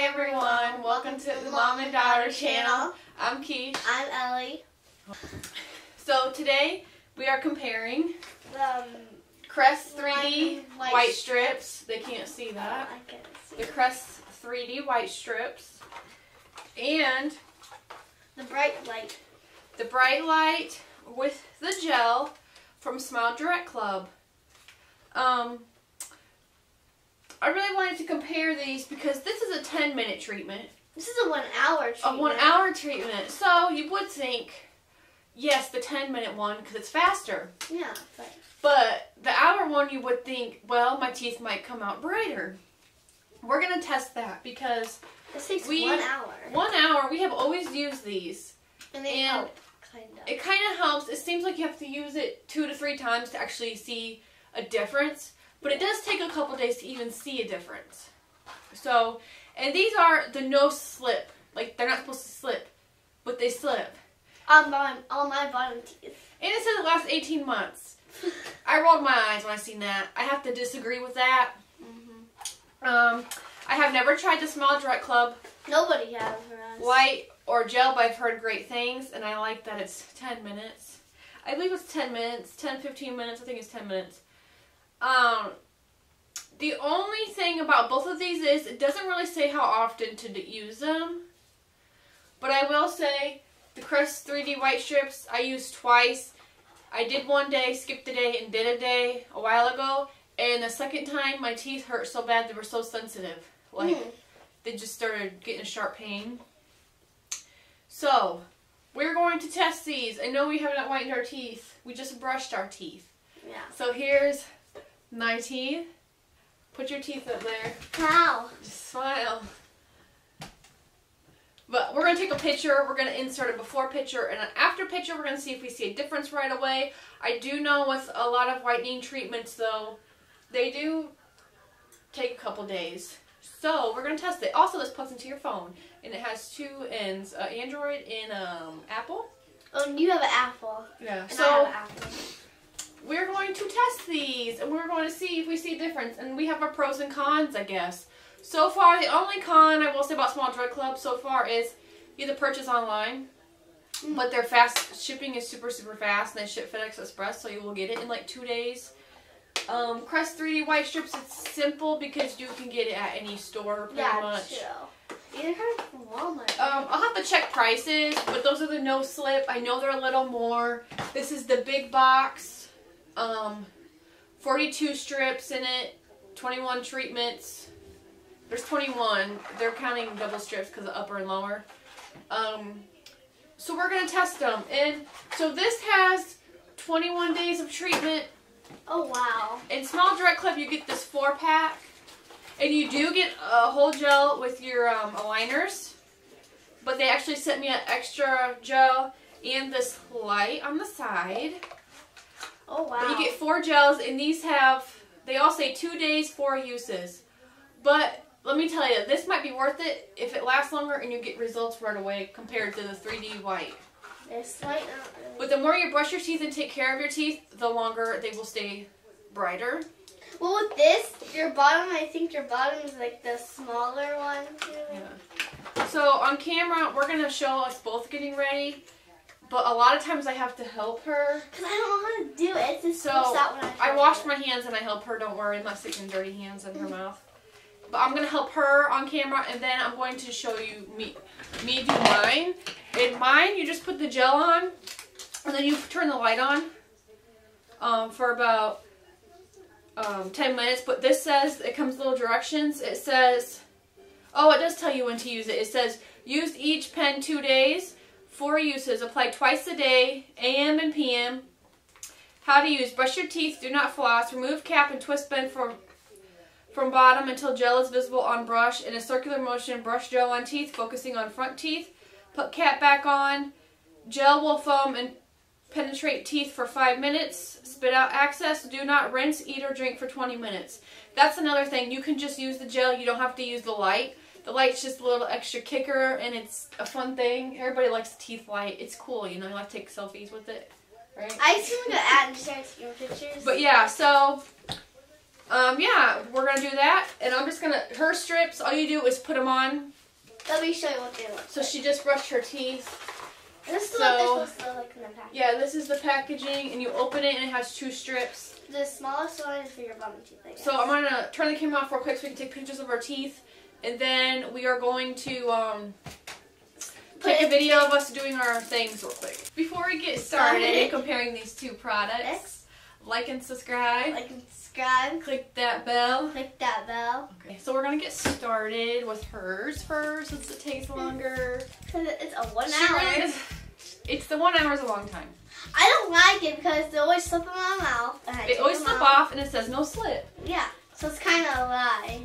everyone, welcome to the Mom and Daughter channel. I'm Keish. I'm Ellie. So today we are comparing The Crest 3D white strips. They can't see that. I can't see The Crest 3D white strips and the bright light. the bright light with the gel from Smile Direct Club. I really wanted to compare these because this is a 10-minute treatment. This is a 1 hour treatment. A 1 hour treatment. So you would think, yes, the 10-minute one because it's faster. Yeah, But the hour one, you would think, well, my teeth might come out brighter. We're going to test that because this takes 1 hour. 1 hour, we have always used these. And they help, kind of. It kind of helps. It seems like you have to use it 2 to 3 times to actually see a difference. But it does take a couple days to even see a difference. So, and these are the no slip. Like, they're not supposed to slip, but they slip. On my bottom teeth. And it says it lasts 18 months. I rolled my eyes when I seen that. I have to disagree with that. I have never tried the Smile Direct Club Nobody has for us. white or gel, but I've heard great things, and I like that it's 10 minutes. I believe it's 10 minutes, 10, 15 minutes. I think it's 10 minutes. The only thing about both of these is it doesn't really say how often to use them. But I will say the Crest 3D white strips I used twice. I did one day, skipped a day, and did a day a while ago. And the second time my teeth hurt so bad they were so sensitive. Like they just started getting a sharp pain. So we're going to test these. I know we haven't whitened our teeth. We just brushed our teeth. Yeah. So here's my teeth. Put your teeth up there. How? Just smile. But we're going to take a picture. We're going to insert a before picture and an after picture. We're going to see if we see a difference right away. I do know with a lot of whitening treatments, though, they do take a couple days. So we're going to test it. Also, this plugs into your phone. And it has 2 ends, Android and Apple. Oh, and you have an Apple. Yeah. And So I have an Apple. we're going to test these, and we're going to see if we see a difference. And we have our pros and cons, I guess. So far, the only con I will say about Smile Direct Club so far is either purchase online, but their fast shipping is super, super fast, and they ship FedEx Express, so you will get it in like 2 days. Crest 3D white strips, it's simple because you can get it at any store pretty much. Either from Walmart. I'll have to check prices, but those are the no slip. I know they're a little more. This is the big box. 42 strips in it, 21 treatments. There's 21. They're counting double strips because of upper and lower. So we're going to test them. And so this has 21 days of treatment. Oh, wow. In Smile Direct Club, you get this 4-pack. And you do get a whole gel with your aligners. But they actually sent me an extra gel and this light on the side. Oh, wow. But you get 4 gels, and these have, they all say 2 days, 4 uses. But let me tell you, this might be worth it if it lasts longer and you get results right away compared to the 3D white. This might not really. But the more you brush your teeth and take care of your teeth, the longer they will stay brighter. Well, with this, your bottom, I think your bottom is like the smaller one, too. Yeah. So on camera, we're going to show us both getting ready. But a lot of times I have to help her. Because I don't know how to do it. It just So slips out when I wash my hands and I help her. Don't worry, I'm not sticking dirty hands in her mouth. But I'm going to help her on camera, and then I'm going to show you me do mine. In mine, you just put the gel on, and then you turn the light on for about 10 minutes. But this says, it comes little directions. It says, oh, it does tell you when to use it. It says, use each pen 2 days. 4 uses. Apply twice a day, AM and PM. How to use. Brush your teeth. Do not floss. Remove cap and twist bend from bottom until gel is visible on brush. In a circular motion, brush gel on teeth, focusing on front teeth. Put cap back on. Gel will foam and penetrate teeth for 5 minutes. Spit out excess. Do not rinse, eat, or drink for 20 minutes. That's another thing. You can just use the gel. You don't have to use the light. The light's just a little extra kicker, and it's a fun thing. Everybody likes the teeth light. It's cool, you know. You like to take selfies with it, right? I used to look at and start taking pictures. But yeah, so Yeah, we're gonna do that, and I'm just gonna, her strips, all you do is put them on. Let me show you what they look like. So she just brushed her teeth. This is what they're supposed to look like in the package. Yeah, this is the packaging, and you open it, and it has 2 strips. The smallest one is for your bottom teeth, I guess. So I'm gonna turn the camera off real quick so we can take pictures of our teeth, and then we are going to take a video of us doing our things real quick. Before we get started comparing these 2 products, like and subscribe. Like and subscribe. Click that bell. Click that bell. Okay, so we're gonna get started with hers first since it takes longer. Because it's a 1 hour. It's the 1 hour is a long time. I don't like it because they always slip in my mouth. And They always slip off and it says no slip. Yeah, so it's kind of a lie.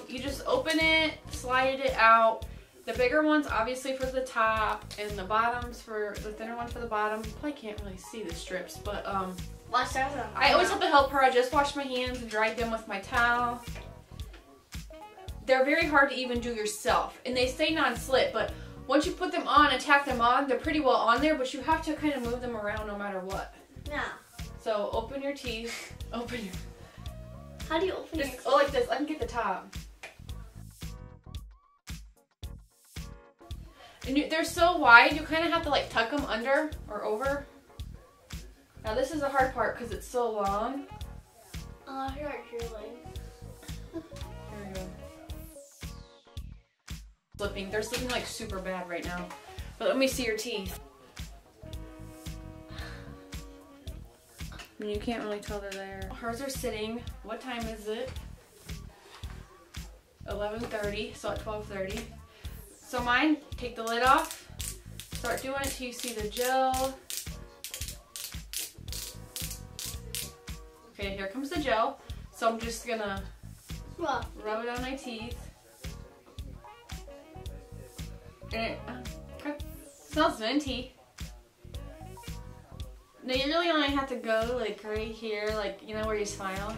You just open it, slide it out. The bigger ones obviously for the top, and the bottoms for the thinner one for the bottom. You probably can't really see the strips, but I always have to help her. I just washed my hands and dried them with my towel. They're very hard to even do yourself, and they stay non-slip, but once you put them on and tack them on, they're pretty well on there, but you have to kind of move them around no matter what. Yeah. So open your teeth. Open your... How do you open your teeth? Oh, like this. I can get the top. And they're so wide, you kind of have to like tuck them under or over. Now this is the hard part because it's so long. Oh, here are your legs. Here we go. Slipping. They're slipping like super bad right now. But let me see your teeth. I mean, you can't really tell they're there. Hers are sitting. What time is it? 11:30, so at 12:30. So mine, take the lid off. Start doing it till you see the gel. Okay, here comes the gel. So I'm just gonna rub it on my teeth. And it smells minty. Now you really only have to go like right here, like you know where you smile.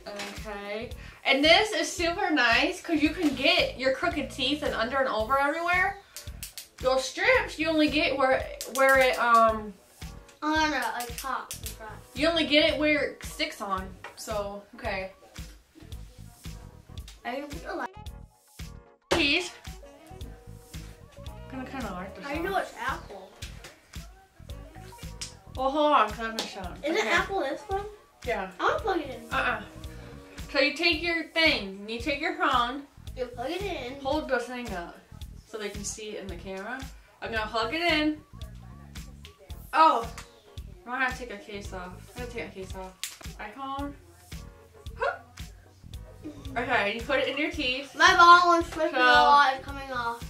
Okay. And this is super nice because you can get your crooked teeth and under and over everywhere. Those strips you only get where it on like top and front. You only get it where it sticks on. So okay. I really like teeth. I'm kind of like this. I know it's apple. Well, hold on, because I'm gonna show them. Isn't apple this one? Yeah. I want to plug it in. So you take your thing, you take your phone. You plug it in. Hold the thing up so they can see it in the camera. I'm gonna plug it in. Oh, I gotta take a case off. I gotta take a case off. iPhone. Okay, you put it in your teeth. My bottom one's flipping a lot and coming off.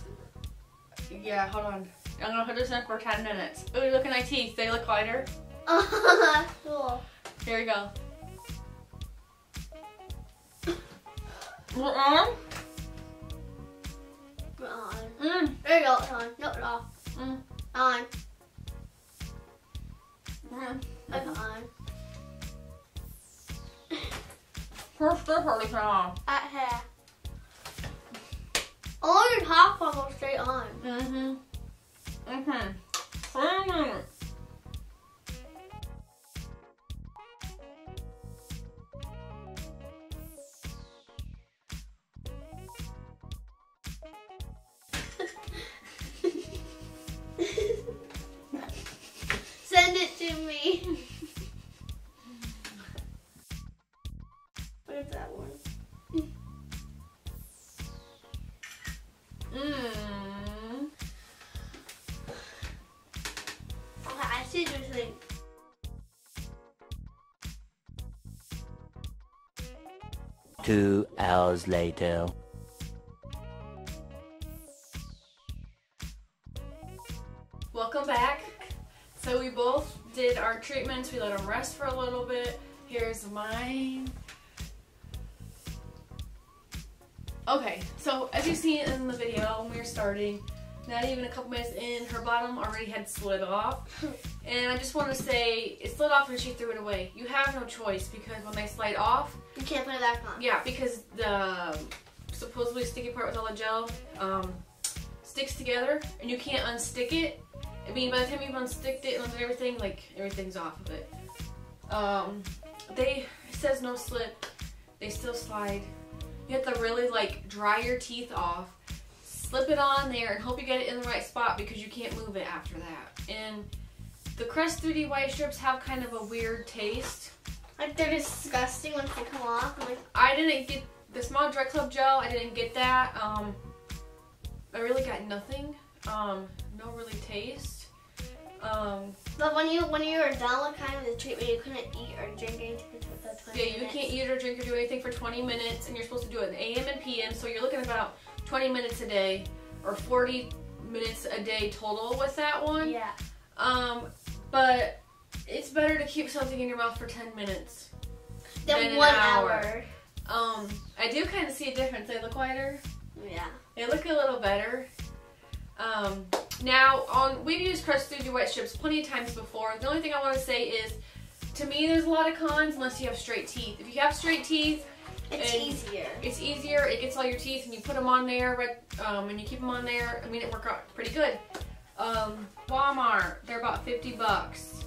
Yeah, hold on. I'm gonna put this in for 10 minutes. Ooh, look at my teeth. They look lighter. Cool. Here we go. We're on. We're on. There you go. It's on. No, it's off. On. It's on. First step already came on. At half. All your top one goes straight on. Send it to me. What is that one? Okay, I see this thing. Two hours later. Welcome back. So we both did our treatments. We let them rest for a little bit. Here's mine. Okay, so as you see in the video when we were starting, not even a couple minutes in, her bottom already had slid off. And I just want to say, it slid off and she threw it away. You have no choice because when they slide off, You can't put it back on. yeah, because the supposedly sticky part with all the gel sticks together and you can't unstick it. I mean, by the time you've unsticked it and everything, like, everything's off of it. It says no slip. They still slide. You have to really, like, dry your teeth off, slip it on there, and hope you get it in the right spot because you can't move it after that. And the Crest 3D white strips have kind of a weird taste. Like, they're disgusting once they come off. I'm like, I didn't get the Small Direct Club gel. I didn't get that. I really got nothing. No really taste. but when you were done with kind of the treatment, you couldn't eat or drink anything for the 20 Yeah, you can't eat or drink or do anything for 20 minutes, and you're supposed to do it in AM and PM, so you're looking at about 20 minutes a day, or 40 minutes a day total with that one. Yeah. But it's better to keep something in your mouth for 10 minutes Then 1 hour. I do kind of see a difference. They look whiter. Yeah. They look a little better. Now, we've used Crest 3D white strips plenty of times before. The only thing I want to say is, to me, there's a lot of cons unless you have straight teeth. If you have straight teeth, It's easier. It's easier. It gets all your teeth, and you put them on there, and you keep them on there. I mean, it worked out pretty good. Walmart, they're about $50.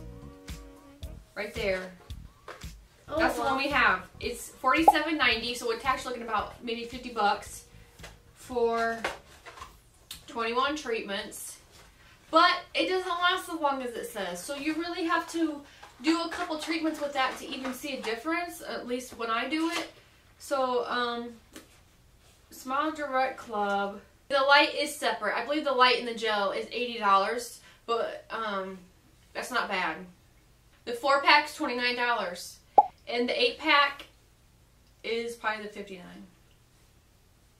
Right there. Oh, That's the one we have. It's $47.90, so it's actually looking about maybe $50 for 21 treatments. But it doesn't last as long as it says, so you really have to do a couple treatments with that to even see a difference, at least when I do it. So, Small Direct Club. The light is separate. I believe the light and the gel is $80, but that's not bad. The 4-pack's $29, and the 8-pack is probably the $59. Did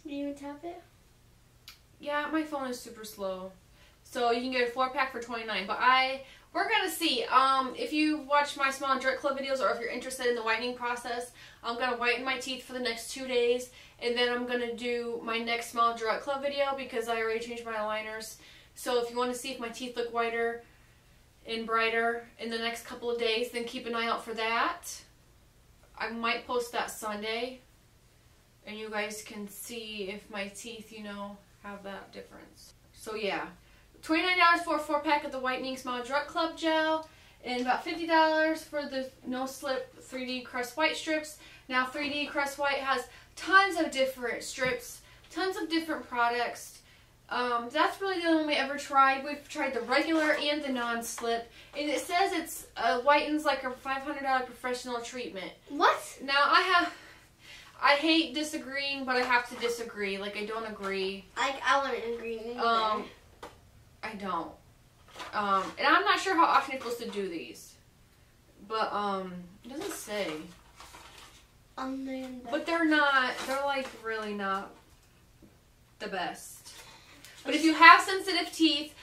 you even tap it? Yeah, my phone is super slow. So you can get a 4-pack for $29, but we're gonna see. If you watch my Small Direct Club videos, or if you're interested in the whitening process, I'm gonna whiten my teeth for the next 2 days, and then I'm gonna do my next Small Direct Club video because I already changed my aligners. So if you want to see if my teeth look whiter and brighter in the next couple of days, then keep an eye out for that. I might post that Sunday, and you guys can see if my teeth, you know, have that difference. So yeah, $29 for a 4-pack of the Whitening Small Direct Club gel, and about $50 for the No Slip 3D Crest White strips. Now 3D Crest White has tons of different strips, tons of different products. That's really the only one we ever tried. We've tried the regular and the non-slip, and it says it's whitens like a $500 professional treatment. What? Now I hate disagreeing, but I have to disagree. Like, I don't agree. I wouldn't agree either. I don't. And I'm not sure how often you're supposed to do these. But, it doesn't say. But they're like really not the best. But if you have sensitive teeth,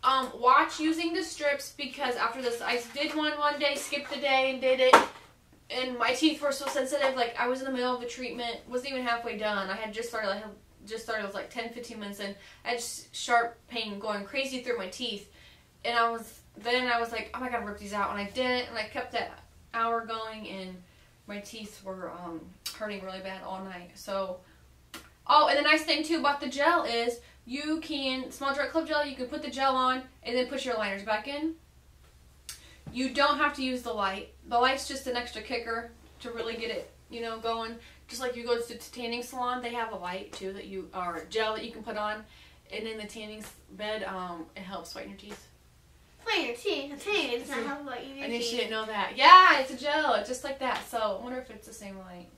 watch using the strips, because after this, I did one day, skipped a day and did it. And my teeth were so sensitive, like I was in the middle of the treatment, wasn't even halfway done. I had just started, it was like 10-15 minutes in. I had sharp pain going crazy through my teeth. And I was like, oh my god, rip these out. And I didn't, and I kept that hour going, and my teeth were hurting really bad all night. So, oh, and the nice thing too about the gel is you can, Small Direct Club gel, you can put the gel on and then put your liners back in. You don't have to use the light. The light's just an extra kicker to really get it, you know, going. Just like you go to the tanning salon, they have a light too or a gel that you can put on. And in the tanning bed, it helps whiten your teeth. Whiten your teeth? Tanning does not help whiten your teeth. I knew she didn't know that. Yeah, it's a gel. It's just like that. So I wonder if it's the same light.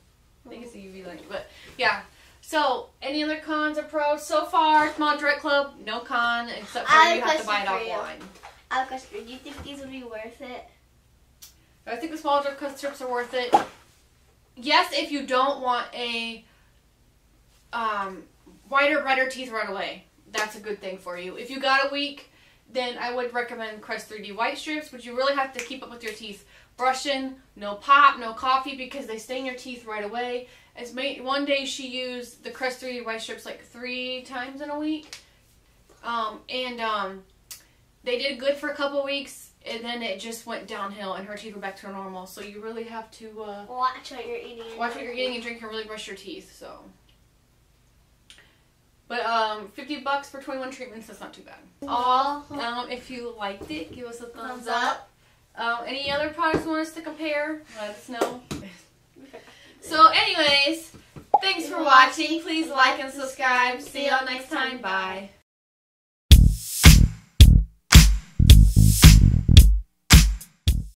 I think it's the UV light. But yeah. So, any other cons or pros? So far, Small Direct Club, no con, except for you have to buy it offline. I have a question. Do you think these would be worth it? I think the Small Direct Club strips are worth it. Yes, if you don't want a whiter, brighter teeth right away. That's a good thing for you. If you got a week, then I would recommend Crest 3D white strips, but you really have to keep up with your teeth. Brushing, no pop, no coffee, because they stain your teeth right away. One day she used the Crest 3D white strips like 3 times in a week. They did good for a couple weeks, and then it just went downhill, and her teeth were back to normal. So you really have to watch what you're eating. Watch what you're eating and drink, and really brush your teeth. So, But 50 bucks for 21 treatments, that's not too bad. If you liked it, give us a thumbs up. Any other products you want us to compare? Let us know. So anyways, thanks for watching. Please like and subscribe. See y'all next time. Bye.